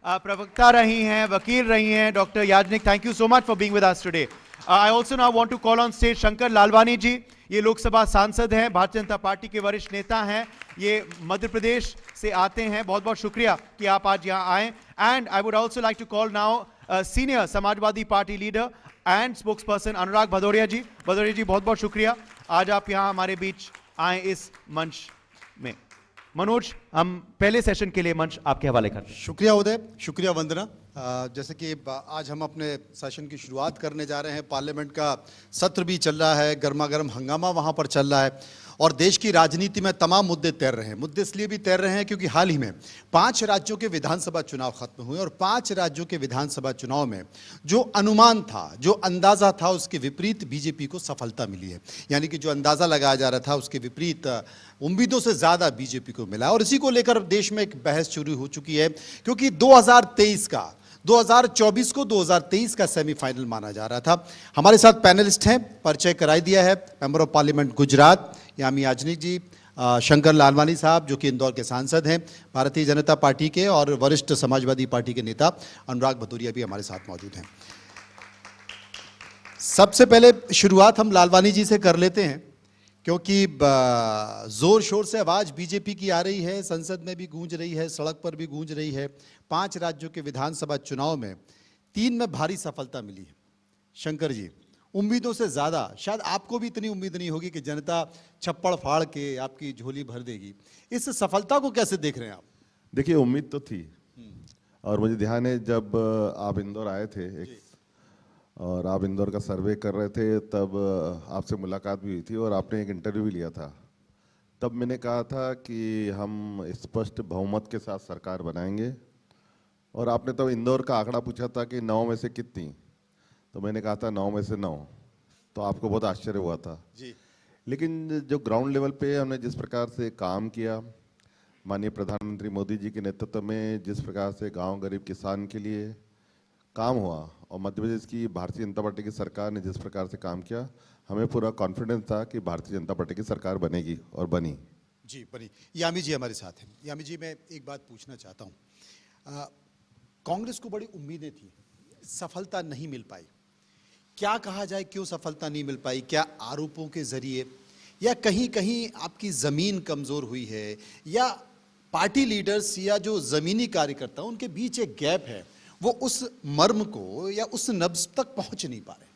प्रवक्ता रही हैं, वकील रही हैं, doctor Yajnik, thank you so much for being with us today. I also now want to call on stage Shankar Lalwani ji. ये लोकसभा सांसद हैं, भारतीय जनता पार्टी के वरिष्ठ नेता हैं, ये मध्य प्रदेश से आते हैं। बहुत बहुत शुक्रिया कि आप आज यहाँ आए। And I would also like to call now senior Samajwadi party leader and spokesperson Anurag Bhadauria ji. Bhadauria ji, बहुत बहुत शुक्रिया आज आप यहाँ हमारे बीच आए इस मंच में। मनोज, हम पहले सेशन के लिए मंच आपके हवाले करते हैं। शुक्रिया उदय, शुक्रिया वंदना। जैसे कि आज हम अपने सेशन की शुरुआत करने जा रहे हैं, पार्लियामेंट का सत्र भी चल रहा है, गर्मा गर्म हंगामा वहाँ पर चल रहा है और देश की राजनीति में तमाम मुद्दे तैर रहे हैं। मुद्दे इसलिए भी तैर रहे हैं क्योंकि हाल ही में 5 राज्यों के विधानसभा चुनाव खत्म हुए और 5 राज्यों के विधानसभा चुनाव में जो अनुमान था, जो अंदाजा था, उसके विपरीत बीजेपी को सफलता मिली है। यानी कि जो अंदाजा लगाया जा रहा था उसके विपरीत उम्मीदों से ज़्यादा बीजेपी को मिला और इसी को लेकर देश में एक बहस शुरू हो चुकी है क्योंकि 2024 को 2023 का सेमीफाइनल माना जा रहा था। हमारे साथ पैनलिस्ट हैं, परिचय कराई दिया है मेंबर ऑफ पार्लियामेंट गुजरात यामी याजनिक जी, शंकर लालवानी साहब जो कि इंदौर के सांसद हैं भारतीय जनता पार्टी के, और वरिष्ठ समाजवादी पार्टी के नेता अनुराग भदौरिया भी हमारे साथ मौजूद हैं। सबसे पहले शुरुआत हम लालवानी जी से कर लेते हैं क्योंकि जोर शोर से आवाज बीजेपी की आ रही है, संसद में भी गूंज रही है, सड़क पर भी गूंज रही है। 5 राज्यों के विधानसभा चुनाव में 3 में भारी सफलता मिली है। शंकर जी, उम्मीदों से ज्यादा, शायद आपको भी इतनी उम्मीद नहीं होगी कि जनता छप्पड़ फाड़ के आपकी झोली भर देगी। इस सफलता को कैसे देख रहे हैं आप? देखिए, उम्मीद तो थी और मुझे ध्यान है जब आप इंदौर आए थे और आप इंदौर का सर्वे कर रहे थे, तब आपसे मुलाकात भी हुई थी और आपने एक इंटरव्यू भी लिया था। तब मैंने कहा था कि हम स्पष्ट बहुमत के साथ सरकार बनाएंगे और आपने तब इंदौर का आंकड़ा पूछा था कि 9 में से कितनी, तो मैंने कहा था 9 में से 9, तो आपको बहुत आश्चर्य हुआ था जी। लेकिन जो ग्राउंड लेवल पे हमने जिस प्रकार से काम किया, माननीय प्रधानमंत्री मोदी जी के नेतृत्व में जिस प्रकार से गांव गरीब किसान के लिए काम हुआ और मध्य प्रदेश की भारतीय जनता पार्टी की सरकार ने जिस प्रकार से काम किया, हमें पूरा कॉन्फिडेंस था कि भारतीय जनता पार्टी की सरकार बनेगी और बनी। जी, बनी। यामी जी हमारे साथ हैं। यामी जी, मैं एक बात पूछना चाहता हूँ, कांग्रेस को बड़ी उम्मीदें थी, सफलता नहीं मिल पाई। क्या कहा जाए, क्यों सफलता नहीं मिल पाई? क्या आरोपों के जरिए, या कहीं कहीं आपकी जमीन कमजोर हुई है, या पार्टी लीडर्स या जो जमीनी कार्यकर्ता उनके बीच एक गैप है, वो उस मर्म को या उस नब्ज तक पहुंच नहीं पा रहे?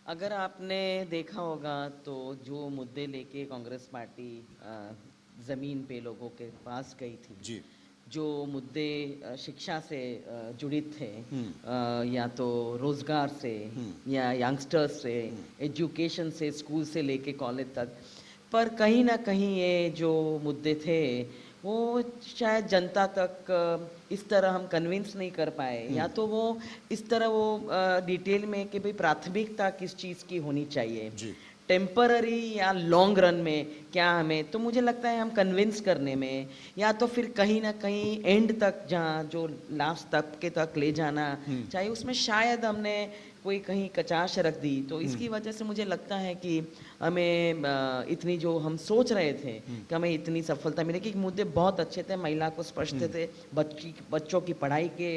अगर आपने देखा होगा तो जो मुद्दे लेके कांग्रेस पार्टी जमीन पे लोगों के पास गई थी जी, जो मुद्दे शिक्षा से जुड़े थे, या तो रोजगार से या यंगस्टर्स से, एजुकेशन से, स्कूल से लेके कॉलेज तक, पर कहीं ना कहीं ये जो मुद्दे थे वो शायद जनता तक इस तरह हम कन्विंस नहीं कर पाए, या तो वो इस तरह वो डिटेल में कि भाई प्राथमिकता किस चीज़ की होनी चाहिए, टेम्पररी या लॉन्ग रन में क्या हमें, तो मुझे लगता है हम कन्विंस करने में, या तो फिर कहीं ना कहीं एंड तक जहाँ जो लास्ट तक के तक ले जाना चाहिए, उसमें शायद हमने कोई कहीं कचाश रख दी। तो इसकी वजह से मुझे लगता है कि हमें इतनी जो हम सोच रहे थे कि हमें इतनी सफलता मिलेगी, कि मुद्दे बहुत अच्छे थे, महिला को स्पर्श थे, बच्चों की पढ़ाई के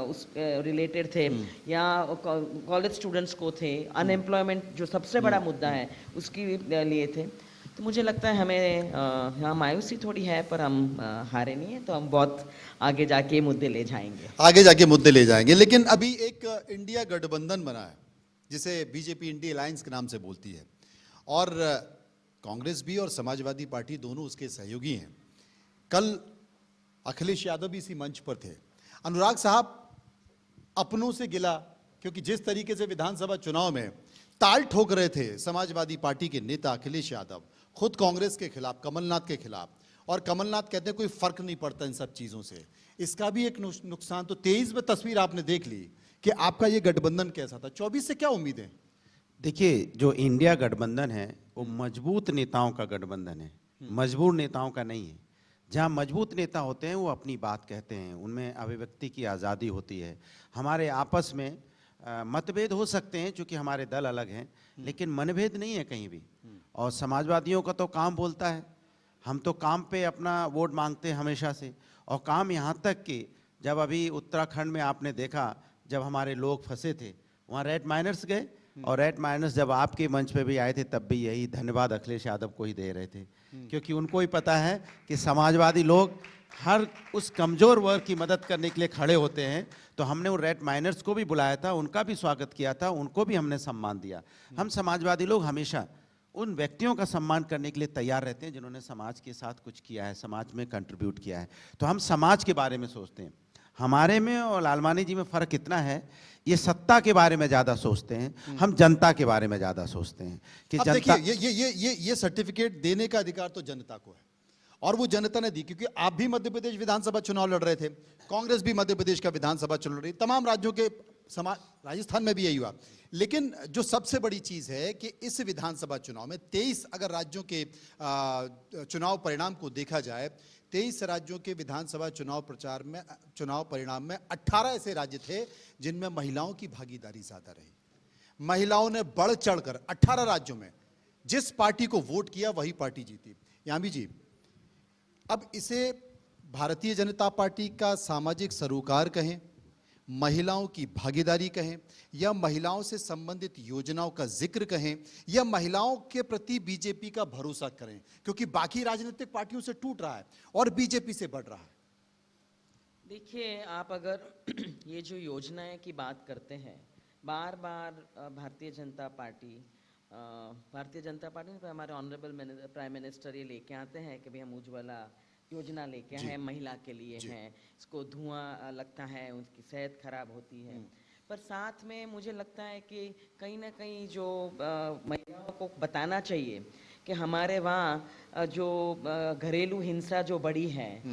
उस रिलेटेड थे, या कॉलेज स्टूडेंट्स को थे, अनएम्प्लॉयमेंट जो सबसे बड़ा मुद्दा है उसके लिए थे। तो मुझे लगता है हमें यहाँ मायूसी थोड़ी है, पर हम हारे नहीं है, तो हम बहुत आगे जाके मुद्दे ले जाएंगे, आगे जाके मुद्दे ले जाएंगे। लेकिन अभी एक इंडिया गठबंधन बना है जिसे बीजेपी इंडिया अलायंस के नाम से बोलती है, और कांग्रेस भी और समाजवादी पार्टी दोनों उसके सहयोगी हैं। कल अखिलेश यादव भी इसी मंच पर थे। अनुराग साहब, अपनों से गिला, क्योंकि जिस तरीके से विधानसभा चुनाव में ताल ठोक रहे थे समाजवादी पार्टी के नेता अखिलेश यादव, खुद कांग्रेस के खिलाफ, कमलनाथ के खिलाफ, और कमलनाथ कहते हैं कोई फर्क नहीं पड़ता इन सब चीजों से, इसका भी एक नुकसान। तो 23 में तस्वीर आपने देख ली कि आपका ये गठबंधन कैसा था, 24 से क्या उम्मीद है? देखिए, जो इंडिया गठबंधन है वो मजबूत नेताओं का गठबंधन है, मजबूर नेताओं का नहीं है। जहाँ मजबूत नेता होते हैं वो अपनी बात कहते हैं, उनमें अभिव्यक्ति की आज़ादी होती है। हमारे आपस में मतभेद हो सकते हैं क्योंकि हमारे दल अलग हैं, लेकिन मनभेद नहीं है कहीं भी। और समाजवादियों का तो काम बोलता है, हम तो काम पे अपना वोट मांगते हैं हमेशा से, और काम यहाँ तक कि जब अभी उत्तराखंड में आपने देखा, जब हमारे लोग फंसे थे वहाँ रेड माइनर्स गए, और रेड माइनर्स जब आपके मंच पे भी आए थे तब भी यही धन्यवाद अखिलेश यादव को ही दे रहे थे, क्योंकि उनको ही पता है कि समाजवादी लोग हर उस कमज़ोर वर्ग की मदद करने के लिए खड़े होते हैं। तो हमने उन रेड माइनर्स को भी बुलाया था, उनका भी स्वागत किया था, उनको भी हमने सम्मान दिया। हम समाजवादी लोग हमेशा उन व्यक्तियों का सम्मान करने के लिए तैयार रहते हैं जिन्होंने समाज के साथ कुछ किया है, समाज में कंट्रीब्यूट किया है। तो हम समाज के बारे में सोचते हैं। हमारे में और लालवानी जी में फ़र्क इतना है, ये सत्ता के बारे में ज़्यादा सोचते हैं, हम जनता के बारे में ज़्यादा सोचते हैं कि अब जनता। देखिए ये सर्टिफिकेट देने का अधिकार तो जनता को है, और वो जनता ने दी, क्योंकि आप भी मध्य प्रदेश विधानसभा चुनाव लड़ रहे थे, कांग्रेस भी मध्य प्रदेश का विधानसभा चुनाव लड़ रही, तमाम राज्यों के समाज, राजस्थान में भी यही हुआ। लेकिन जो सबसे बड़ी चीज है कि इस विधानसभा चुनाव में 23 अगर राज्यों के चुनाव परिणाम को देखा जाए, 23 राज्यों के विधानसभा चुनाव परिणाम में 18 ऐसे राज्य थे जिनमें महिलाओं की भागीदारी ज्यादा रही। महिलाओं ने बढ़ चढ़कर 18 राज्यों में जिस पार्टी को वोट किया वही पार्टी जीती। यामी जी, अब इसे भारतीय जनता पार्टी का सामाजिक सरोकार कहें, महिलाओं की भागीदारी कहें, या महिलाओं से संबंधित योजनाओं का जिक्र कहें, या महिलाओं के प्रति बीजेपी का भरोसा करें, क्योंकि बाकी राजनीतिक पार्टियों से टूट रहा है और बीजेपी से बढ़ रहा है। देखिए, आप अगर ये जो योजनाएं की बात करते हैं, बार बार भारतीय जनता पार्टी में हमारे ऑनरेबल प्राइम मिनिस्टर ये लेके आते हैं कि भाई हम उज्ज्वला योजना लेके आए हैं, महिला के लिए हैं, इसको धुआं लगता है, उसकी सेहत खराब होती है। पर साथ में मुझे लगता है कि कहीं ना कहीं जो महिलाओं को बताना चाहिए कि हमारे वहाँ जो घरेलू हिंसा जो बढ़ी है,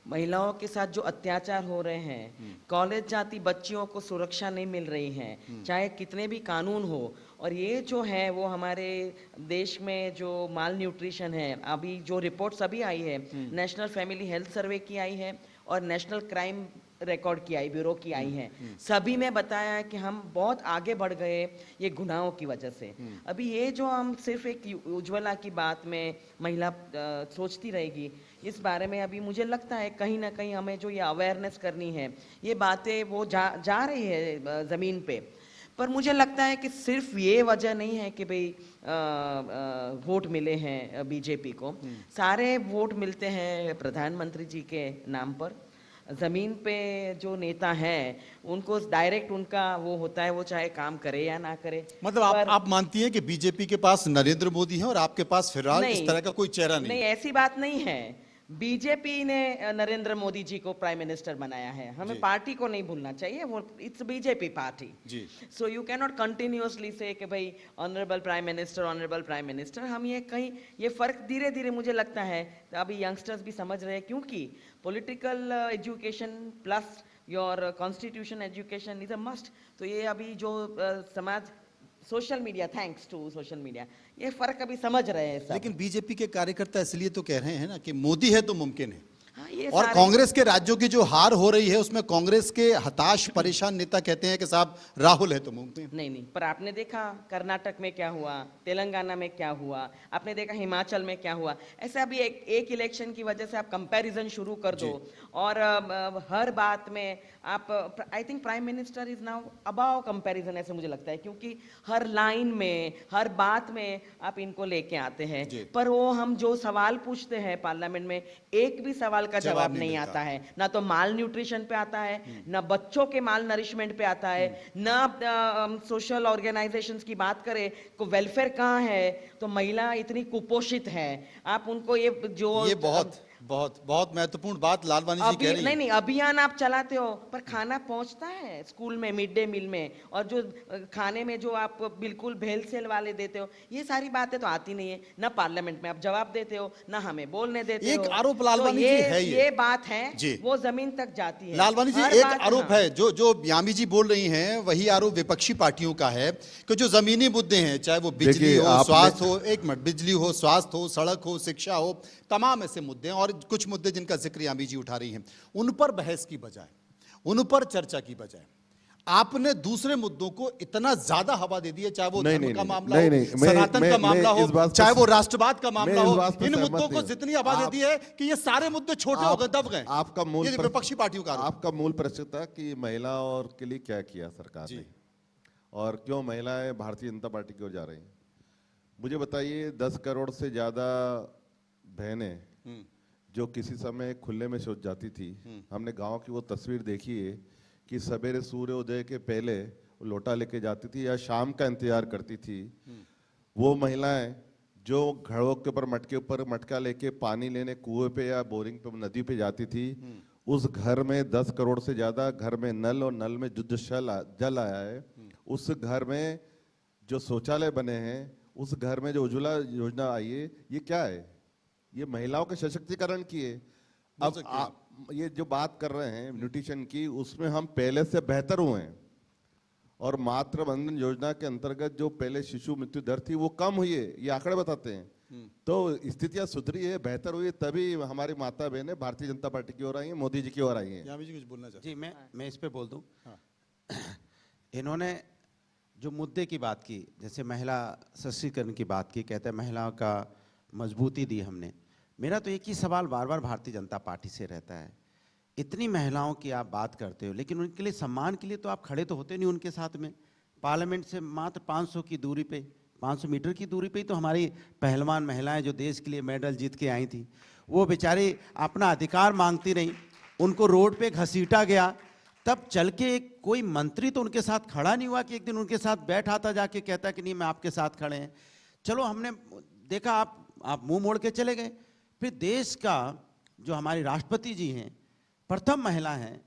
महिलाओं के साथ जो अत्याचार हो रहे हैं, कॉलेज जाती बच्चियों को सुरक्षा नहीं मिल रही है, चाहे कितने भी कानून हो, और ये जो है वो हमारे देश में जो माल न्यूट्रिशन है, अभी जो रिपोर्ट्स अभी आई है, नेशनल फैमिली हेल्थ सर्वे की आई है और नेशनल क्राइम रिकॉर्ड की आई, ब्यूरो की आई है, सभी में बताया है कि हम बहुत आगे बढ़ गए ये गुनाहों की वजह से। अभी ये जो हम सिर्फ एक उज्ज्वला की बात में महिला सोचती रहेगी, इस बारे में अभी मुझे लगता है कहीं ना कहीं हमें जो ये अवेयरनेस करनी है, ये बातें वो जा रही है ज़मीन पे। पर मुझे लगता है कि सिर्फ ये वजह नहीं है कि भाई वोट मिले हैं बीजेपी को, सारे वोट मिलते हैं प्रधानमंत्री जी के नाम पर। ज़मीन पे जो नेता हैं उनको डायरेक्ट उनका वो होता है, वो चाहे काम करे या ना करे। मतलब आप मानती हैं कि बीजेपी के पास नरेंद्र मोदी है और आपके पास फिलहाल इस तरह का कोई चेहरा नहीं? नहीं, ऐसी बात नहीं है। बीजेपी ने नरेंद्र मोदी जी को प्राइम मिनिस्टर बनाया है, हमें पार्टी को नहीं भूलना चाहिए, वो it's BJP party. So you can not continuously से कि भाई ऑनरेबल प्राइम मिनिस्टर। हम ये कहीं ये फर्क धीरे धीरे मुझे लगता है अभी यंगस्टर्स भी समझ रहे हैं, क्योंकि political education plus your constitution education is a must. तो ये अभी जो समाज social media, thanks to social media, ये फर्क अभी समझ रहे हैं सब। लेकिन बीजेपी के कार्यकर्ता इसलिए तो कह रहे हैं ना कि मोदी है तो मुमकिन है। हाँ, ये और कांग्रेस के राज्यों की जो हार हो रही है उसमें कांग्रेस के हताश परेशान नेता कहते हैं कि साहब राहुल है तो मुमकिन। नहीं, पर आपने देखा कर्नाटक में क्या हुआ, तेलंगाना में क्या हुआ, आपने देखा हिमाचल में क्या हुआ। ऐसे अभी एक इलेक्शन की वजह से आप कंपैरिजन शुरू कर दो, और हर बात में आप, I think prime minister is now above comparison, ऐसे मुझे लगता है, क्योंकि हर लाइन में हर बात में आप इनको लेके आते हैं। पर वो हम जो सवाल पूछते हैं पार्लियामेंट में, एक भी सवाल का जवाब नहीं आता है। ना तो माल न्यूट्रिशन पे आता है, ना बच्चों के माल नरिशमेंट पे आता है, ना सोशल ऑर्गेनाइजेशंस की बात करें को वेलफेयर कहाँ है, तो महिला इतनी कुपोषित है। आप उनको ये बहुत महत्वपूर्ण बात लालवानी जी कह रही हैं। नहीं, अभियान आप चलाते हो पर खाना पहुंचता है स्कूल में, मिड डे मील में, और जो खाने में जो आप बिल्कुल भेल सेल वाले देते हो, ये सारी बातें तो आती नहीं है। ना पार्लियामेंट में आप जवाब देते हो, ना हमें बोलने देते हो। एक आरोप लालवानी जी है, ये बात है वो जमीन तक जाती है। लालवानी जी, एक आरोप है जो यामी जी बोल रही हैं, वही आरोप विपक्षी पार्टियों का है कि जो जमीनी मुद्दे हैं, चाहे वो बिजली हो, स्वास्थ्य हो, एक मिनट, बिजली हो, स्वास्थ्य हो, सड़क हो, शिक्षा हो, तमाम ऐसे मुद्दे हैं, और कुछ मुद्दे जिनका जिक्र यामी जी उठा रही हैं, उन पर बहस की बजाय, उन पर चर्चा की बजाय आपने दूसरे मुद्दों को इतना ज्यादा हवा दे दी है, चाहे वो नहीं, धर्म नहीं, का नहीं, मामला नहीं, हो, नहीं, मैं- सनातन मैं- का मैं मामला इस बात हो, पे- चाहे वो राष्ट्रवाद का मामला मैं हो, इस बात पे इन सहमत मुद्दों को नहीं हूं। जितनी हवा दे दी है कि ये सारे मुद्दे छोटे हो गए, दब गए। आपका मूल ये विपक्षी पार्टियों का आरोप। आपका मूल प्रश्न था कि महिला और के लिए क्या किया सरकार ने और क्यों महिलाएं भारतीय जनता पार्टी की ओर जा रही हैं। मुझे बताइए, 10 करोड़ से ज्यादा बहनें जो किसी समय खुले में शौच जाती थी, हमने गांव की वो तस्वीर देखी है कि सवेरे सूर्योदय के पहले वो लोटा लेके जाती थी या शाम का इंतजार करती थी। वो महिलाएं जो घड़ों के ऊपर मटका लेके पानी लेने कुएं पे या बोरिंग पे नदी पे जाती थी, उस घर में 10 करोड़ से ज्यादा घर में नल और नल में शुद्ध जल आया है। उस घर में जो शौचालय बने हैं, उस घर में जो उज्ज्वला योजना आई है, ये क्या है? ये महिलाओं के सशक्तिकरण की है। अब ये जो बात कर रहे हैं न्यूट्रिशन की, उसमें हम पहले से बेहतर हुए हैं और मातृ बंधन योजना के अंतर्गत जो पहले शिशु मृत्यु दर थी वो कम हुई है, ये आंकड़े बताते हैं। तो स्थितियां सुधरी है, बेहतर हुई है, तभी हमारी माता बहनें भारतीय जनता पार्टी की ओर आई हैं, मोदी जी की ओर आई हैं। यामी जी कुछ बोलना चाहते जी मैं इस पे बोल दूं। इन्होंने जो मुद्दे की बात की, जैसे महिला सशक्तिकरण की बात की, कहते हैं महिलाओं का मजबूती दी हमने। मेरा तो एक ही सवाल बार बार भारतीय जनता पार्टी से रहता है, इतनी महिलाओं की आप बात करते हो लेकिन उनके लिए सम्मान के लिए तो आप खड़े तो होते नहीं उनके साथ में। पार्लियामेंट से मात्र 500 की दूरी पे, 500 मीटर की दूरी पे ही तो हमारी पहलवान महिलाएं जो देश के लिए मेडल जीत के आई थी, वो बेचारी अपना अधिकार मांगती रही, उनको रोड पे घसीटा गया, तब चल के कोई मंत्री तो उनके साथ खड़ा नहीं हुआ कि एक दिन उनके साथ बैठा था जाके कहता कि नहीं मैं आपके साथ खड़े हैं। चलो हमने देखा आप मुंह मोड़ के चले गए। फिर देश का जो हमारी राष्ट्रपति जी हैं, प्रथम महिला हैं,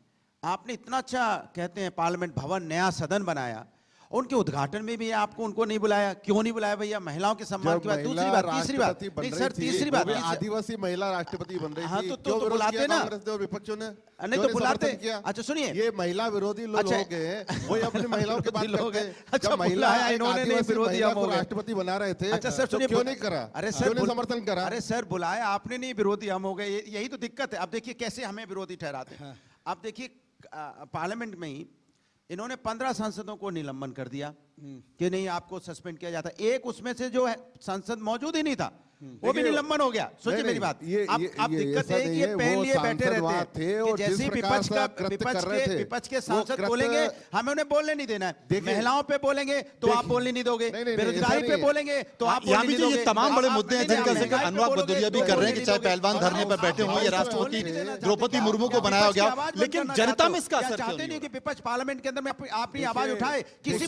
आपने इतना अच्छा कहते हैं पार्लियामेंट भवन नया सदन बनाया, उनके उद्घाटन में भी आपको उनको नहीं बुलाया, क्यों नहीं बुलाया भैया? महिलाओं के सम्मान की बात। दूसरी बात, तीसरी बात, नहीं सर तीसरी बात, आदिवासी महिला राष्ट्रपति बन रही थी। हाँ तो बुलाते ना, कांग्रेस ने और विपक्षों ने नहीं तो बुलाते। अच्छा सुनिए, ये महिला विरोधी लोग हैं, वही अपनी महिलाओं की बात करते हैं। अच्छा, जब महिला बुलाया इन्होंने, नहीं विरोधी हम हो गए। राष्ट्रपति बना रहे थे, अच्छा सर सुनिए, क्यों नहीं करा? अरे क्यों सर नहीं समर्थन करा? अरे सर बुलाया आपने, नहीं विरोधी हम हो गए, यही तो दिक्कत है। अब देखिए कैसे हमें विरोधी ठहराते हैं। अब देखिए पार्लियामेंट में ही इन्होंने 15 सांसदों को निलंबन कर दिया कि नहीं आपको सस्पेंड किया जाता। एक उसमें से जो है सांसद मौजूद ही नहीं था, वो भी निलंबन हो गया। सोचिए मेरी बात। अब दिक्कत है कि ये पहले बैठे रहते हैं कि जैसे विपक्ष के सांसद बोलेंगे हमें उन्हें बोलने नहीं देना है, महिलाओं पे बोलेंगे तो आप बोलने नहीं दोगे, बेरोजगारी पे बोलेंगे तो आप बोलने नहीं दोगे। ये तमाम बड़े मुद्दे हैं जिनका जिक्र अनुराग भदौरिया भी कर रहे हैं कि चाहे पहलवान धरने पर बैठे हों या राष्ट्रपति द्रौपदी मुर्मू को बनाया गया, लेकिन जनता में इसका असर चाहते नहीं कि विपक्ष पार्लियामेंट के अंदर में अपनी आवाज उठाए। किसी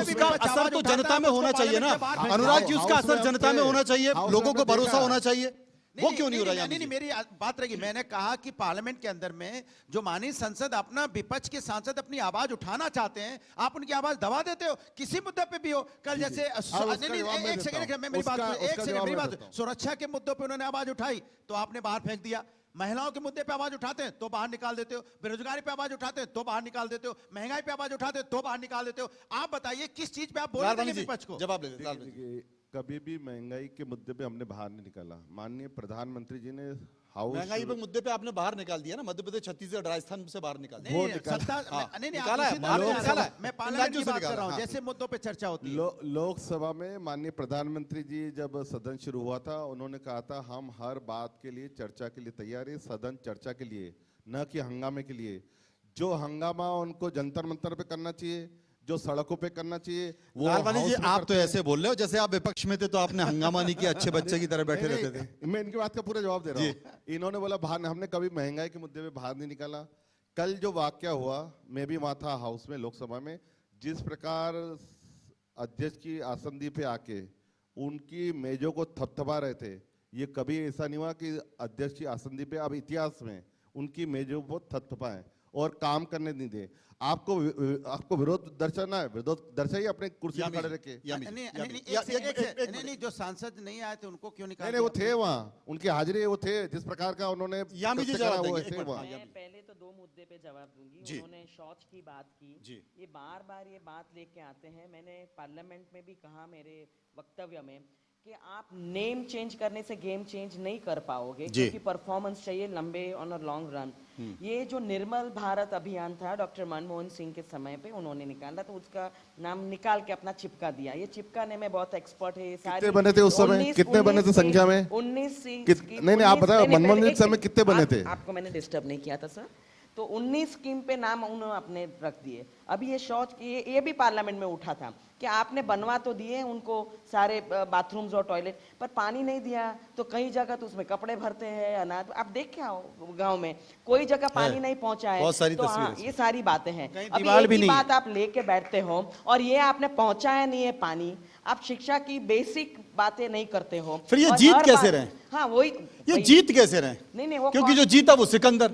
उसका असर तो जनता में होना चाहिए ना अनुराग जी, उसका असर जनता में होना चाहिए, लोगों को भरोसा होना चाहिए। वो क्यों नहीं हो रहा? नहीं, मेरी बात रहेगी। मैंने कहा कि पार्लियामेंट के अंदर में जो माननीय संसद अपना विपक्ष के सांसद अपनी आवाज उठाना चाहते हैं, आप उनकी आवाज दबा देते हो किसी मुद्दे पे भी हो। कल जैसे एक सेकंड मेरी बात, सुरक्षा के मुद्दों पे उन्होंने आवाज उठाई तो आपने बाहर फेंक दिया। महिलाओं के मुद्दे पे आवाज उठाते हैं तो बाहर निकाल देते हो, बेरोजगारी पे आवाज उठाते हैं तो बाहर निकाल देते हो, महंगाई पे आवाज उठाते हैं तो बाहर निकाल देते हो। आप बताइए किस चीज पे आप बोल रहे हैं विपक्ष को? जवाब ले। कभी भी महंगाई के मुद्दे पे हमने बाहर नहीं निकाला। माननीय प्रधानमंत्री जी ने हाउस महंगाई पे मुद्दे पे आपने बाहर निकाल दिया ना, मध्य प्रदेश, छत्तीसगढ़, राजस्थान से बाहर निकाल दिया। मैं पार्लियामेंट की बात कर रहा हूं, जैसे मुद्दों पे चर्चा होती है। लोकसभा में माननीय प्रधानमंत्री जी जब सदन शुरू हुआ था, उन्होंने कहा था हम हर बात के लिए चर्चा के लिए तैयार है, सदन चर्चा के लिए, न कि हंगामे के लिए। जो हंगामा उनको जंतर मंतर पे करना चाहिए, जो सड़कों पे करना चाहिए, वो लालवानी जी आप तो ऐसे बोल रहे हो जैसे आप विपक्ष में थे तो आपने हंगामा नहीं किया, अच्छे बच्चे की तरह बैठे रहते थे। मैं इनकी बात का पूरा जवाब दे रहा हूँ। इन्होंने बोला बाहर, हमने कभी महंगाई के मुद्दे पे बाहर नहीं निकाला। कल जो वाकया हुआ, मैं भी वहां था हाउस में, लोकसभा में, जिस प्रकार अध्यक्ष की आसंदी पे आके उनकी मेजों को थपथपा रहे थे, ये कभी ऐसा नहीं हुआ कि अध्यक्ष की आसंदी पे अब इतिहास में उनकी मेजों को थपथपाएं और काम करने नहीं दे। आपको विरोध दर्शाना है, विरोध दर्शाइए अपने कुर्सी पर खड़े रखे। नहीं, जो सांसद नहीं आए थे उनको क्यों निकाला? नहीं, वो थे वहाँ, उनकी हाजिरी वो थे, जिस प्रकार का उन्होंने पहले तो दो मुद्दे पे जवाब दूंगी। उन्होंने शौच की बात की, ये बार बार ये बात लेके आते हैं। मैंने पार्लियामेंट में भी कहा मेरे वक्तव्य में कि आप नेम चेंज करने से गेम चेंज नहीं कर पाओगे, जी। क्योंकि परफॉर्मेंस चाहिए लंबे ऑन अ लॉन्ग रन। ये जो निर्मल भारत अभियान था डॉक्टर मनमोहन सिंह के समय पे उन्होंने निकाला, तो उसका नाम निकाल के अपना चिपका दिया। ये चिपकाने में बहुत एक्सपर्ट है। ये सारी कितने बने थे उस समय? कितने बने थे संख्या में? 19 नहीं, आप बताओ, मनमोहन सिंह समय कितने बने थे? आपको मैंने डिस्टर्ब नहीं किया था सर। तो 19 स्कीम पे नाम उन्होंने अपने रख दिए। अभी ये शौच ये भी पार्लियामेंट में उठा था कि आपने बनवा तो दिए उनको सारे बाथरूम्स और टॉयलेट, पर पानी नहीं दिया। तो कई जगह तो उसमें कपड़े भरते हैं, अनाज। आप देख के आओ गांव में कोई जगह पानी नहीं पहुंचा है। बहुत सारी तो हाँ, तस्वीरें। ये सारी बातें हैं। कहीं अभी दीवार एक भी ही नहीं है। बात आप लेके बैठते हो और ये आपने पहुंचाया नहीं है पानी। आप शिक्षा की बेसिक बातें नहीं करते हो। फिर ये और जीत हर कैसे बात- रहे? हाँ वही ये जीत कैसे रहे? नहीं वो क्योंकि जो जीता वो सिकंदर।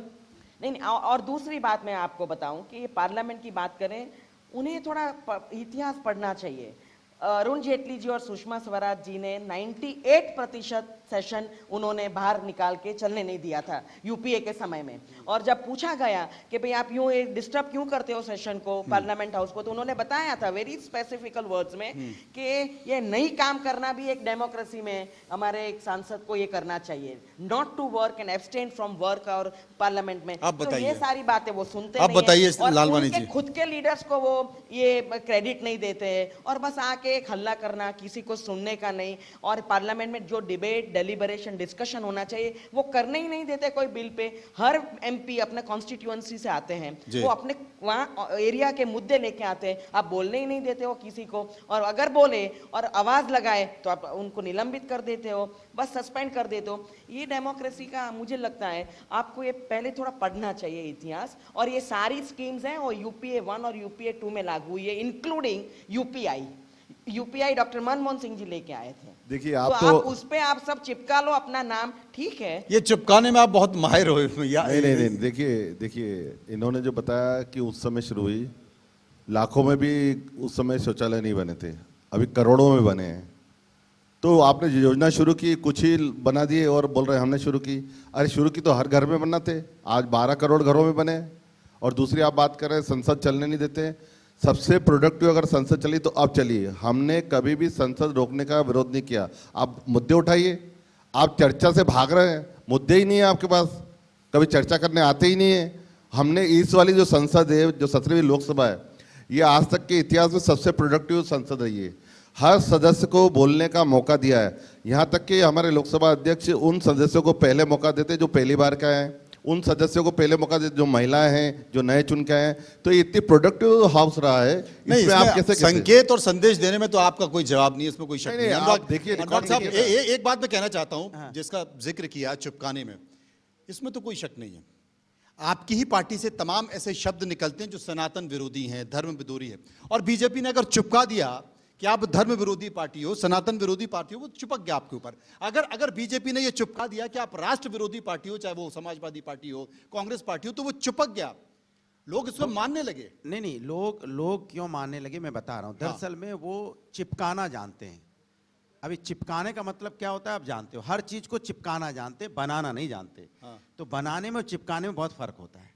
नहीं और दूसरी बात मैं आपको बताऊं कि ये पार्लियामेंट की बात करें, उन्हें थोड़ा इतिहास पढ़ना चाहिए। अरुण जेटली जी और सुषमा स्वराज जी ने 98% सेशन उन्होंने बाहर निकाल के चलने नहीं दिया था यूपीए के समय में। और जब पूछा गया कि भाई आप यूं डिस्टर्ब क्यों करते हो सेशन को, पार्लियामेंट हाउस को, तो उन्होंने बताया था वेरी स्पेसिफिकल वर्ड्स में कि ये नहीं काम करना भी एक डेमोक्रेसी में हमारे एक सांसद को ये करना चाहिए, not to work and abstain from work और पार्लियामेंट में। अब तो बताइए। ये सारी बातें वो सुनते अब नहीं हैं। बताइए और लालवानी उनके जी। खुद के लीडर्स को वो ये क्रेडिट नहीं देते हैं और बस आके एक हल्ला करना, किसी को सुनने का नहीं। और पार्लियामेंट में जो डिबेट, डेलिबरेशन, डिस्कशन होना चाहिए वो करने ही नहीं देते कोई बिल पे। हर एमपी अपने कॉन्स्टिट्यूएंसी से आते हैं, जी। वो अपने वहाँ एरिया के मुद्दे लेके आते हैं, आप बोलने ही नहीं देते हो किसी को। और अगर बोले और आवाज लगाए तो आप उनको निलंबित कर देते हो, बस सस्पेंड कर देते हो। ये डेमोक्रेसी का मुझे लगता है आपको ये पहले थोड़ा पढ़ना चाहिए इतिहास। और ये सारी स्कीम्स हैं और यूपीए 1 और यूपीए 2 में लागू हुई है, including UPI doctor Manmohan Singh ji लेके आए थे। देखिए, तो आप आप उस पे आप सब चिपका लो अपना नाम, ठीक है। ये चिपकाने में आप बहुत माहिर हो या नहीं, देखिए इन्होंने जो बताया कि उस समय शुरू हुई, लाखों में भी उस समय शौचालय नहीं बने थे, अभी करोड़ों में बने हैं। तो आपने जो योजना शुरू की, कुछ ही बना दिए और बोल रहे हैं हमने शुरू की। अरे शुरू की तो हर घर में बनना थे, आज 12 करोड़ घरों में बने। और दूसरी आप बात कर रहे हैं संसद चलने नहीं देते। सबसे प्रोडक्टिव अगर संसद चली तो अब चलिए। हमने कभी भी संसद रोकने का विरोध नहीं किया। आप मुद्दे उठाइए, आप चर्चा से भाग रहे हैं, मुद्दे ही नहीं है आपके पास, कभी चर्चा करने आते ही नहीं है। हमने इस वाली जो संसद है, जो 17वीं लोकसभा है, ये आज तक के इतिहास में सबसे प्रोडक्टिव संसद रही है। हर सदस्य को बोलने का मौका दिया है। यहाँ तक कि हमारे लोकसभा अध्यक्ष उन सदस्यों को पहले मौका देते जो पहली बार का है, उन सदस्यों को पहले मौका देते जो महिलाएं हैं, जो नए चुन के हैं। तो ये इतनी प्रोडक्टिव हाउस रहा है। नहीं, इसमें आप कैसे संकेत और संदेश देने में तो आपका कोई जवाब नहीं है, इसमें कोई शक नहीं, नहीं है। नहीं, आप देखिए, अनुराग रिकॉर्ड साहब, देखिए। एक बात मैं कहना चाहता हूं, जिसका जिक्र किया चिपकाने में, इसमें तो कोई शक नहीं है। आपकी ही पार्टी से तमाम ऐसे शब्द निकलते हैं जो सनातन विरोधी हैं, धर्म विरोधी है। और बीजेपी ने अगर चिपका दिया कि आप धर्म विरोधी पार्टी हो, सनातन विरोधी पार्टी हो, वो चिपक गया आपके ऊपर। अगर बीजेपी ने ये चिपका दिया कि आप राष्ट्र विरोधी पार्टी हो, चाहे वो समाजवादी पार्टी हो, कांग्रेस पार्टी हो, तो वो चिपक गया, लोग इसको मानने लगे। नहीं, लोग क्यों मानने लगे मैं बता रहा हूँ। दरअसल में वो चिपकाना जानते हैं। अभी चिपकाने का मतलब क्या होता है आप जानते हो। हर चीज को चिपकाना जानते, बनाना नहीं जानते। तो बनाने में और चिपकाने में बहुत फर्क होता है।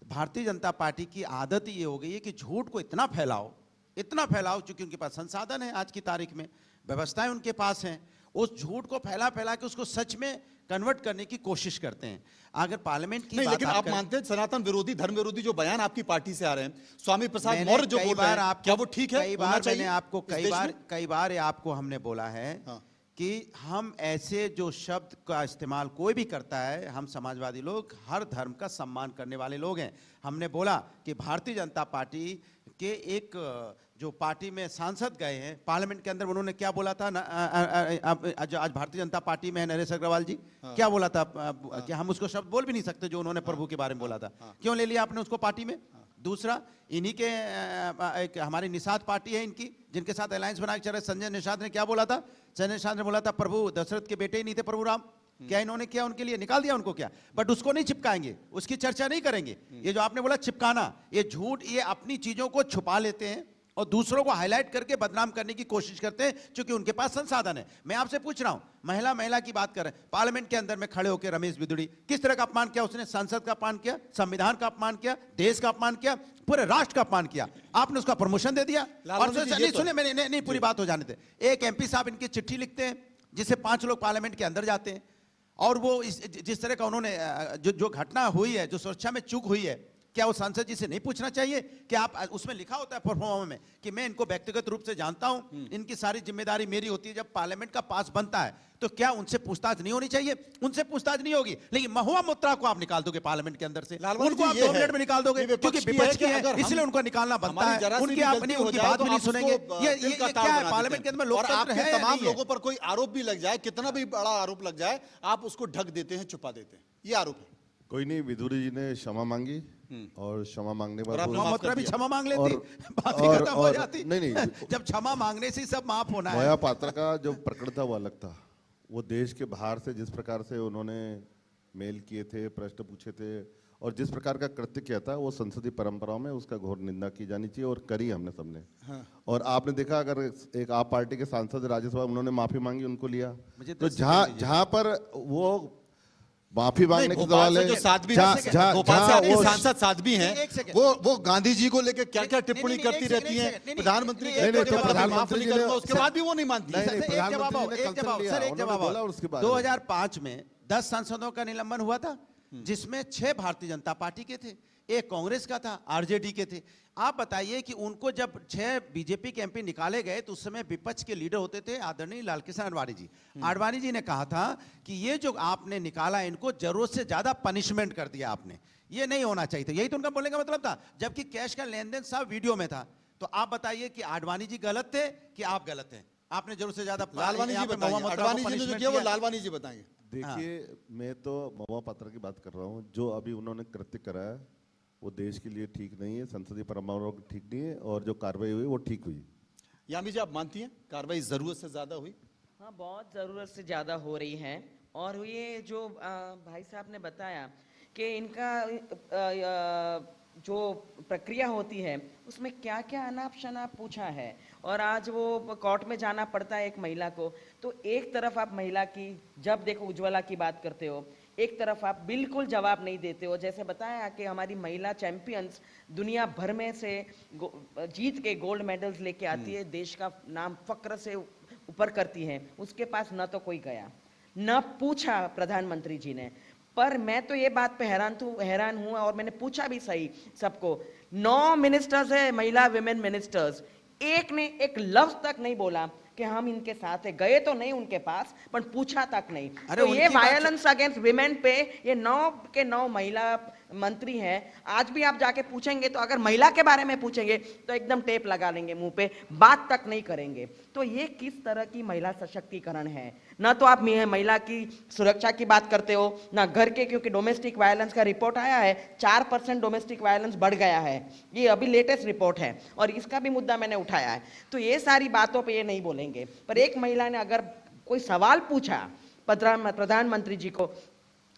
भारतीय जनता पार्टी की आदत ये हो गई है कि झूठ को इतना फैलाओ, चूंकि उनके पास संसाधन है, आज की तारीख में व्यवस्थाएं उनके पास हैं, उस झूठ को फैला के उसको सच में कन्वर्ट करने की कोशिश करते हैं। अगर पार्लियामेंट की नहीं, बात लेकिन आप मानते हैं सनातन विरोधी, धर्म विरोधी जो बयान आपकी पार्टी से आ रहे हैं, स्वामी प्रसाद मैंने मौर्य जो कई बोल रहे बार हैं, आपको- क्या वो ठीक है? कई होना बार चाहिए मैंने आपको इस देश में? कई बार आपको हमने बोला है कि हम ऐसे जो शब्द का इस्तेमाल कोई भी करता है, हम समाजवादी लोग हर धर्म का सम्मान करने वाले लोग हैं। हमने बोला कि भारतीय जनता पार्टी के एक जो पार्टी में सांसद गए हैं पार्लियामेंट के अंदर, उन्होंने क्या बोला था आज भारतीय जनता पार्टी में है नरेश अग्रवाल जी, क्या बोला था कि हम उसको शब्द बोल भी नहीं सकते जो उन्होंने प्रभु के बारे में बोला था। क्यों ले लिया आपने उसको पार्टी में? दूसरा, इन्हीं के एक हमारी निषाद पार्टी है इनकी, जिनके साथ अलायंस बना के चल रहे संजय निषाद ने क्या बोला था? संजय निषाद ने बोला था प्रभु दशरथ के बेटे ही नहीं थे प्रभु राम। क्या इन्होंने किया उनके लिए? निकाल दिया उनको क्या? बट उसको नहीं चिपकाएंगे, उसकी चर्चा नहीं करेंगे। ये जो आपने बोला चिपकाना, ये झूठ, ये अपनी चीजों को छुपा लेते हैं और दूसरों को हाईलाइट करके बदनाम करने की कोशिश करते हैं, क्योंकि उनके पास संसाधन है। मैं आपसे पूछ रहा हूं, महिला की बात कर रहे हैं, पार्लियामेंट के अंदर में खड़े होकर रमेश बिदुड़ी किस तरह का अपमान किया उसने? संसद का अपमान किया, संविधान का अपमान किया, देश का अपमान किया, पूरे राष्ट्र का अपमान किया। आपने उसका प्रमोशन दे दिया। और नहीं सुने, मैंने नहीं पूरी बात हो जाने दे। एक एमपी साहब इनकी चिट्ठी लिखते हैं, जिससे 5 लोग पार्लियामेंट के अंदर जाते हैं। और वो जिस तरह का उन्होंने जो घटना हुई है, जो सुरक्षा में चूक हुई है, क्या वो सांसद जी से नहीं पूछना चाहिए कि आप, उसमें लिखा होता है परफॉर्मा में कि मैं इनको व्यक्तिगत रूप से जानता हूं, इनकी सारी जिम्मेदारी मेरी होती है। जब पार्लियामेंट का पास बनता है तो क्या उनसे पूछताछ नहीं होनी चाहिए? उनसे पूछताछ नहीं होगी, लेकिन महुआ मोत्रा को आप निकाल दोगे पार्लियामेंट के अंदर से, उनको आप 2 मिनट में निकाल दोगे क्योंकि विपक्ष की है, इसलिए उनको निकालना बनता है। उनकी अपनी उनकी बात भी नहीं सुनेंगे। ये क्या है पार्लियामेंट के अंदर लोकतंत्र है? तमाम लोगों पर कोई आरोप भी लग जाए, कितना भी बड़ा आरोप लग जाए, आप उसको ढक देते हैं, छुपा देते हैं, ये आरोप है। कोई नहीं, विदुरी जी ने क्षमा मांगी और क्षमा मांगने पर महुआ मोत्रा भी क्षमा मांग लेती, बात ही खत्म हो जाती। नहीं जब क्षमा मांगने से ही सब माफ होना है। महुआ पात्रा का जो प्रकरण था वो अलग था। वो देश के बाहर से जिस प्रकार से उन्होंने मेल किए थे, प्रश्न पूछे थे और जिस प्रकार का कृत्य किया था, वो संसदीय परंपराओं में उसका घोर निंदा की जानी चाहिए और करी हमने सबने। और आपने देखा, अगर एक आप पार्टी के सांसद राज्यसभा, उन्होंने माफी मांगी, उनको लिया, तो जहां पर वो माफी मांगने के सवाल है, जो साध्वी भोपाल से आपके सांसद साध्वी हैं, वो गांधी जी को लेकर क्या क्या टिप्पणी करती रहती हैं, प्रधानमंत्री प्रधानमंत्री ने उसके बाद भी वो नहीं मानती। एक जवाब 2005 में 10 सांसदों का निलंबन हुआ था, जिसमें 6 भारतीय जनता पार्टी के थे, 1 कांग्रेस का था, आरजेडी के थे। आप बताइए कि उनको जब 6 बीजेपी के एमपी निकाले गए तो उस समय विपक्ष के लीडर होते थे आदरणीय लालकृष्ण आडवाणी जी। आडवाणी जी ने कहा था कि ये जो आपने निकाला, इनको जरूरत से ज्यादा पनिशमेंट कर दिया आपने, ये नहीं होना चाहिए था। यही तो उनका बोलने का मतलब था, जबकि कैश का लेन देन सब वीडियो में था। तो आप बताइए कि आडवाणी जी गलत थे कि आप गलत हैं? आपने जरूरत से ज्यादा लालवानी जी बताएंगे, आडवाणी जी ने जो किया वो लालवानी जी बताएंगे। देखिए, मैं तो महुआ पात्रा की बात कर रहा हूँ। जो अभी उन्होंने कृत्य करा है वो देश के लिए ठीक नहीं है, संसदीय परंपराओं की ठीक नहीं है, और जो कार्रवाई हुई वो ठीक हुई। यामी जी, आप मानती हैं कार्रवाई जरूरत से ज्यादा हुई? हाँ, बहुत ज़रूरत से ज़्यादा हो रही है। और ये जो भाई साहब ने बताया कि इनका जो प्रक्रिया होती है उसमें क्या क्या अनाप शनाप पूछा है, और आज वो कोर्ट में जाना पड़ता है एक महिला को। तो एक तरफ आप महिला की, जब देखो उज्ज्वला की बात करते हो, एक तरफ आप बिल्कुल जवाब नहीं देते हो। जैसे बताया कि हमारी महिला चैंपियंस दुनिया भर में से जीत के गोल्ड मेडल्स लेके आती है, देश का नाम फक्र से ऊपर करती है, उसके पास न तो कोई गया, न पूछा प्रधानमंत्री जी ने। पर मैं तो ये बात पे हैरान हूँ, और मैंने पूछा भी सही सबको। 9 मिनिस्टर्स है, महिला विमेन मिनिस्टर्स, एक ने एक लफ्ज तक नहीं बोला कि हम इनके साथ है। गए तो नहीं उनके पास, पर पूछा तक नहीं। तो ये वायलेंस अगेंस्ट विमेन पे ये 9 के 9 महिला मंत्री हैं। आज भी आप जाके पूछेंगे तो अगर महिला के बारे में पूछेंगे तो एकदम टेप लगा लेंगे मुंह पे, बात तक नहीं करेंगे। तो ये किस तरह की महिला सशक्तिकरण है? ना तो आप महिला की सुरक्षा की बात करते हो, ना घर के, क्योंकि डोमेस्टिक वायलेंस का रिपोर्ट आया है, 4% डोमेस्टिक वायलेंस बढ़ गया है, ये अभी लेटेस्ट रिपोर्ट है, और इसका भी मुद्दा मैंने उठाया है। तो ये सारी बातों पे ये नहीं बोलेंगे। पर एक महिला ने अगर कोई सवाल पूछा प्रधानमंत्री जी को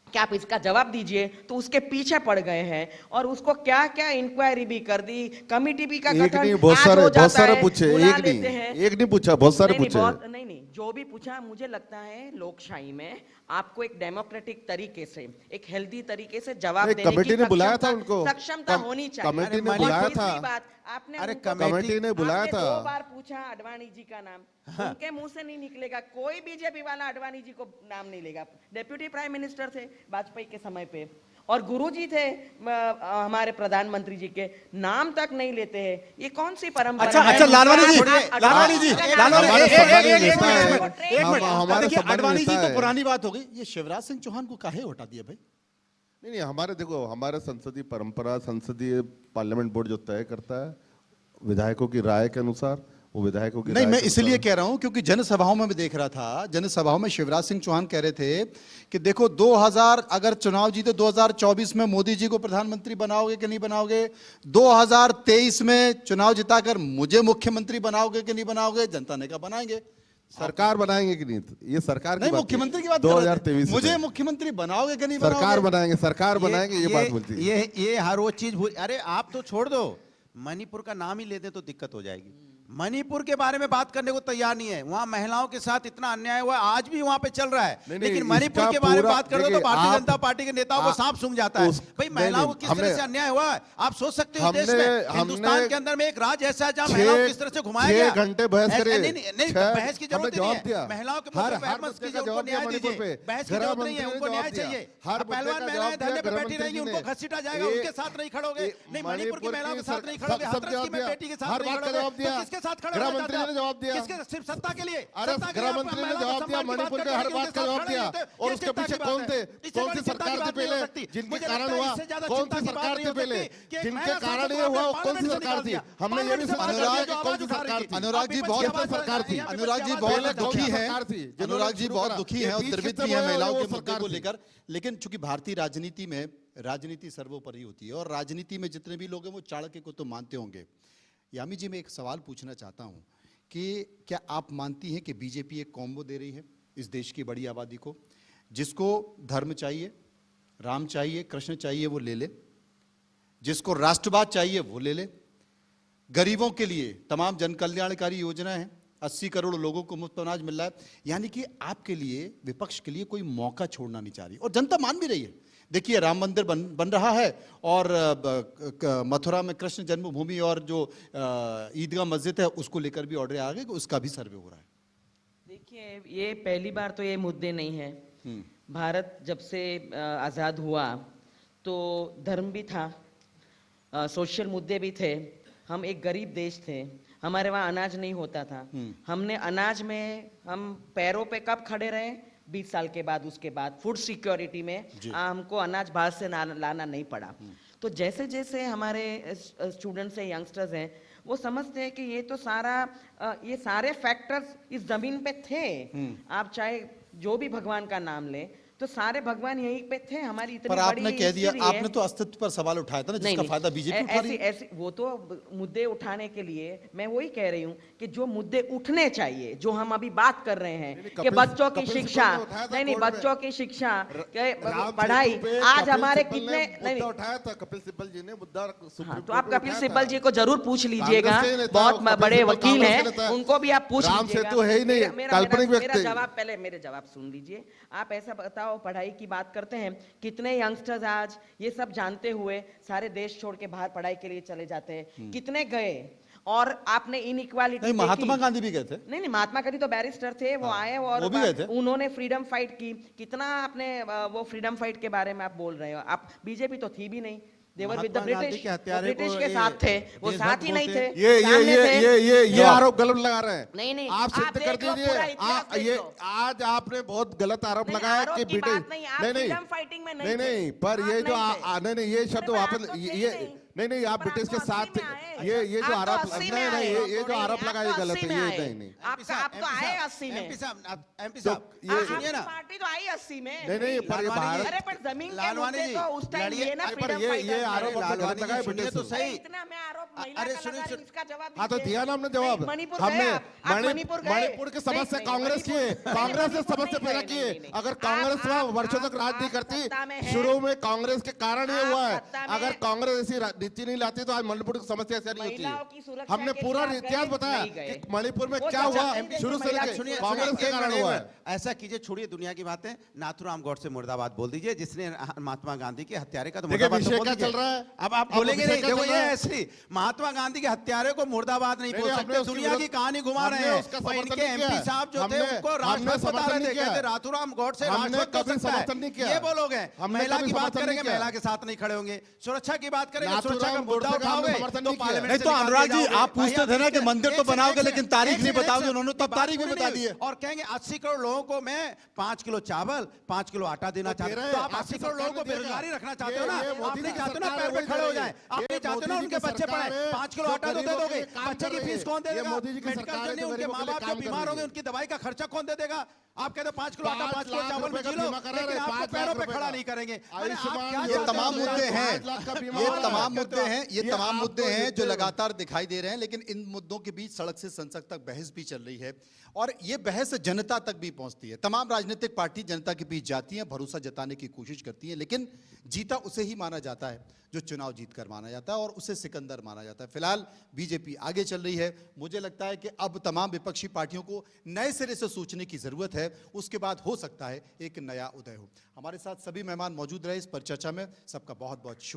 कि आप इसका जवाब दीजिए, तो उसके पीछे पड़ गए हैं, और उसको क्या क्या इंक्वायरी भी कर दी, कमेटी भी का गठन बहुत सारे पूछे, एक नहीं पूछा, बहुत सारे पूछे। नहीं, जो भी पूछा, मुझे लगता है लोकशाही में आपको एक डेमोक्रेटिक तरीके से, एक हेल्दी तरीके से जवाब देने की कमेटी ने बुलाया था उनको, सक्षमता होनी चाहिए। कमेटी ने बुलाया था, आपने कमेटी ने बुलाया था, 2 बार पूछा आडवाणी जी का नाम, उनके मुंह से नहीं निकलेगा, कोई बीजेपी वाला आडवाणी जी को नाम नहीं लेगा। डेप्यूटी प्राइम मिनिस्टर थे वाजपेयी के समय पे, और गुरुजी थे हमारे प्रधानमंत्री जी के, नाम तक नहीं लेते हैं। ये कौन सी परंपरा है? अच्छा, लालवानी जी, आडवाणी जी तो पुरानी बात हो गई, ये शिवराज सिंह चौहान को काहे हटा दिया भाई? नहीं, हमारे देखो, हमारे संसदीय परंपरा, संसदीय पार्लियामेंट बोर्ड जो तय करता है विधायकों की राय के अनुसार, वो विधायकों की नहीं, मैं इसलिए कह रहा हूं क्योंकि जनसभाओं में भी देख रहा था, जनसभाओं में शिवराज सिंह चौहान कह रहे थे कि देखो 2000 अगर चुनाव जीते 2024 में मोदी जी को प्रधानमंत्री बनाओगे कि नहीं बनाओगे, 2023 में चुनाव जिताकर मुझे मुख्यमंत्री बनाओगे कि नहीं बनाओगे? जनता ने कहा बनाएंगे। सरकार बनाएंगे कि नहीं? ये सरकार नहीं, मुख्यमंत्री की बात 2023 मुझे मुख्यमंत्री बनाओगे कि नहीं? सरकार बनाएंगे, सरकार बनाएंगे, ये बात बोलती है। ये हर वो चीज अरे आप तो छोड़ दो, मणिपुर का नाम ही लेते तो दिक्कत हो जाएगी। मणिपुर के बारे में बात करने को तैयार नहीं है। वहां महिलाओं के साथ इतना अन्याय हुआ, आज भी वहां पे चल रहा है। नहीं, लेकिन नहीं, मणिपुर इसका के बारे में पूरा- बात करो तो देखिए, भारतीय आप- जनता पार्टी के नेताओं को सांप सूंघ जाता है। भाई महिलाओं को किस तरह से अन्याय हुआ है आप सोच सकते हो। देश में हिंदुस्तान के अंदर में एक राज्य ऐसा है जहां महिलाओं को किस तरह से घुमाया गया। 6 घंटे बहस करे। नहीं, बहस की जरूरत नहीं है। महिलाओं के मुद्दे पे बहस कीजिए, उनको न्याय दीजिए। बहस की जरूरत नहीं है, उनको न्याय चाहिए। पहलवान महिलाएं धरने पे बैठी रहेंगी, उनको घसीटा जाएगा, उनके साथ नहीं खड़ोगे। नहीं, मणिपुर की महिलाओं के साथ नहीं खड़ोगे, हाथरस की बेटी के साथ नहीं खड़ोगे, तो किसके साथ खड़े होना चाहते हो? जवाब दिया। किसके? सिर्फ सत्ता के लिए? अरे सत्ता के लिए गृह आप मंत्री ने महिलाओं जवाब का दिया, सम्मान की मणिपुर बात के करते हर हैं, बात उनके का साथ जवाब खड़े दिया। नहीं होते। और किस उसके चिंता पीछे की कौन बात थे? है? इससे कौन बड़ी सी चिंता सरकार की थी बात नहीं पहले? हो सकती। जिनके मुझे कारण लगता है हुआ? इससे ज्यादा कौन चिंता सी की बात सरकार नहीं थी हो पहले? सकती कि एक जिनके महिला कारण सांसद ये को हुआ? आपने कौन सी पार्लियामेंट से सरकार निकाल थी? दिया। हमने ये भी पार्लियामेंट से सवाल बात किया करिए, कि जो कौन सी आवाज उठा सरकार रही थी? अनुराग जी बहुत कौन सी सरकार थी? अनुराग जी बहुत दुखी हैं, अनुराग जी बहुत दुखी हैं और द्रवित भी हैं महिलाओं के मुद्दे को लेकर। लेकिन चूंकि भारतीय राजनीति में राजनीति सर्वोपरि होती है और राजनीति में जितने भी लोग हैं वो चाणक्य को तो मानते होंगे। यामी जी, मैं एक सवाल पूछना चाहता हूं कि क्या आप मानती हैं कि बीजेपी एक कॉम्बो दे रही है इस देश की बड़ी आबादी को? जिसको धर्म चाहिए, राम चाहिए, कृष्ण चाहिए वो ले ले, जिसको राष्ट्रवाद चाहिए वो ले ले, गरीबों के लिए तमाम जन कल्याणकारी योजनाएं हैं, 80 करोड़ लोगों को मुफ्त अनाज मिल रहा है। यानी कि आपके लिए, विपक्ष के लिए कोई मौका छोड़ना नहीं चाह रही और जनता मान भी रही है। देखिए राम मंदिर बन रहा है और मथुरा में कृष्ण जन्मभूमि और जो ईदगाह मस्जिद है उसको लेकर भी ऑर्डर आ गए, उसका भी सर्वे हो रहा है। देखिए, ये पहली बार तो ये मुद्दे नहीं है। भारत जब से आज़ाद हुआ तो धर्म भी था, सोशल मुद्दे भी थे। हम एक गरीब देश थे, हमारे वहाँ अनाज नहीं होता था। हमने अनाज में हम पैरों पे कब खड़े रहे? 20 साल के बाद, उसके बाद फूड सिक्योरिटी में हमको अनाज बाहर से लाना नहीं पड़ा। तो जैसे जैसे हमारे स्टूडेंट्स हैं, यंगस्टर्स हैं, वो समझते हैं कि ये सारे फैक्टर्स इस जमीन पे थे। आप चाहे जो भी भगवान का नाम ले, तो सारे भगवान यहीं पे थे। हमारी इतनी पर बड़ी आपने कह दिया, history है। आपने तो अस्तित्व पर सवाल उठाया था ना, जिसका फायदा बीजेपी उठा रही है। ऐसे वो तो मुद्दे उठाने के लिए मैं वही कह रही हूँ कि जो मुद्दे उठने चाहिए, जो हम अभी बात कर रहे हैं कि बच्चों की शिक्षा, नहीं, बच्चों की शिक्षा, पढ़ाई, आज हमारे कितने नहीं उठाया था कपिल सिब्बल जी ने मुद्दा। हाँ, तो आप कपिल सिब्बल जी को जरूर पूछ लीजिएगा, बहुत बड़े वकील हैं, उनको भी आप पूछ राम लीजिएगा। सेतु है ही नहीं, काल्पनिक मेरा व्यक्ति। जवाब, पहले मेरे जवाब सुन लीजिए। आप ऐसा बताओ, पढ़ाई की बात करते हैं, कितने यंगस्टर्स आज ये सब जानते हुए सारे देश छोड़ के बाहर पढ़ाई के लिए चले जाते हैं? कितने गए? और आपने इनइक्वालिटी नहीं, महात्मा गांधी भी गए थे। नहीं, महात्मा गांधी तो बैरिस्टर थे, वो आए और वो भी गए थे। उन्होंने फ्रीडम फाइट की। कितना आपने वो फ्रीडम फाइट के बारे में आप बोल रहे हो? आप बीजेपी तो थी भी नहीं, they were with the Mahatma Gandhi British, के हत्यारे ब्रिटिश को के ये साथ थे, वो देशभक्त साथ ही नहीं बोलते थे, ये सामने थे। ये आरोप गलत लगा रहे हैं। नहीं, आप सिद्ध कर देख लो, दीजिए। पूरा इतिहास देख ये लो। आज आपने बहुत गलत आरोप नहीं, लगाया आरोप कि की बात नहीं, आप फ्रीडम फाइटिंग में नहीं थे। नहीं, पर आप ये जो नहीं थे। नहीं, ये शब्द अरे पर वापस, आप तो थे ये नहीं। नहीं, आप पर ब्रिटिश आप के तो साथ 80 में आए। ये जो आप तो आरोप, 80 में नहीं, आए। ये जो आरोप आप लगा तो ये गलत 80 है। में ये आए। नहीं। आप तो आए 80 में। एमपी तो साहब, ये आप सुनिए ना। पार्टी तो आई 80 में। नहीं, पर ये भारत, अरे पर जमीन के लालवानी मुद्दे जी, तो उस टाइम लड़िए, ये ना पर फ्रीडम ये फाइटर्स आरोप थे। आपने गलत लगाया सुनिए तो ब्रिटिश सही। इतना में आरोप महिला अरे का सुनिए, लगा, सुनिए। इसका जवाब हाँ तो दीजिए। दिया ना हमने जवाब। नहीं, मणिपुर हमने गए आप मणिपुर गए। मणिपुर के समस्या नहीं, कांग्रेस की है, मणिपुर- कांग्रेस ने मणिपुर समस्या नहीं पैदा गए, की है। नहीं, नहीं। अगर आप- कांग्रेस वहाँ वर्षों तक आप- राज नहीं आप करती, सत्ता में हैं। शुरू में कांग्रेस के कारण ये आप हुआ है। सत्ता में- अगर कांग्रेस ऐसी नीति नहीं लाती तो आज मणिपुर की समस्या ऐसी नहीं महिलाओं होती। की सुरक्षा हमने के पूरा लिए आप इतिहास गए, बताया नहीं गए। कि मणिपुर में वो क्या सच्चा हुआ, नहीं देखी शुरू से महिला लेके सुनिए, कांग्रेस के कारण हुआ है। ऐसा कीजिए, छोड़िए दुनिया की बातें, नाथुराम गौडसे मुर्दाबाद बोल दीजिए, जिसने महात्मा गांधी के हत्यारे का तो देखिए, मुर्दाबाद तो विषय बोल क्या दीजिए। चल रहा है? अब आप अब बोलेंगे विषय नहीं, क्या देखो चल ये रहा है? ऐसी महात्मा गांधी के हत्यारे को मुर्दाबाद नहीं बोल नहीं, सकते, हमने उसकी दुनिया की विरोध- कहानी घुमा रहे हमने हैं। उसका और समर्थन इनके नहीं किया। एमपी साहब जो थे हमने- उनको हमने राष्ट्रपति बता समर्थन रहे नहीं थे, किया। कहते राथुराम गौडसे हमने राष्ट्रपति हो कभी सकता है। समर्थन नहीं किया। ये बोलोगे, हमने महिला कभी की बात समर्थन नहीं करेंगे, किया। महिला के साथ नहीं खड़े होंगे। सुरक्षा की बात करेंगे, नाथुराम सुरक्षा का मुद्दा गौडसे का हमने उठाओगे समर्थन तो नहीं किया। पार्लियामेंट नहीं से तो निकाल अनुराग दिए जी, जाओगे। आप पूछते भैया, थे ना कि एक मंदिर तो सेकंड, बनाओगे, एक लेकिन सेकंड, तारीख एक नहीं सेकंड, बताओगे। एक उन्होंने तो सेकंड, तारीख भी बात बता सुनिए। दी है। और कहेंगे 80 करोड़ लोगों को मैं 5 किलो चावल, 5 किलो आटा देना तो चाहते दे हो। रहे तो हैं, आप 80 करोड़ आपकी लोगों को सरकार ने बेरोजगारी दिया। रखना चाहते हो ना? ये आप मोदी नहीं की चाहते हो ना सरकार पैर है, पे वही खड़े हो दे रही जाए? है। आप ये नहीं चाहते हो ना मोदी उनके की बच्चे सरकार पढ़े? है, 5 किलो जो आटा तो दे गरीबों दोगे, के काम बच्चे कर की रही फीस है। कौन दे ये देगा? मोदी जी की मेडिकल सरकार है, जर्नी जो उनके गरीबों माँ के लिए बाप जो काम कर बीमार रही होंगे है। उनकी दवाई का खर्चा कौन दे देगा? आप कहते हो 5 किलो आटा, 5 किलो 5 चावल लाख बेच लो, बीमा करा रहे लेकिन हैं, आपको 5 पैरों लाख पे रुपए खड़ा का। नहीं करेंगे। अरे आप आयुष्मान क्या ये चाहते हो? तमाम मुद्दे हैं, 5 लाख का बीमा ये हो रहा है। तमाम मुद्दे हैं, ये ये तमाम आप मुद्दे तो हैं ये जो तो- लगातार दिखाई दे रहे हैं। लेकिन इन मुद्दों के बीच सड़क से संसद तक बहस भी चल रही है और ये बहस जनता तक भी पहुंचती है। तमाम राजनीतिक पार्टी जनता के बीच जाती हैं, भरोसा जताने की कोशिश करती हैं, लेकिन जीता उसे ही माना जाता है जो चुनाव जीत कर माना जाता है। था और उसे सिकंदर माना जाता है। फिलहाल बीजेपी आगे चल रही है। मुझे लगता है कि अब तमाम विपक्षी पार्टियों को नए सिरे से सोचने की जरूरत है, उसके बाद हो सकता है एक नया उदय हो। हमारे साथ सभी मेहमान मौजूद रहे इस पर चर्चा में, सबका बहुत बहुत शुक्रिया।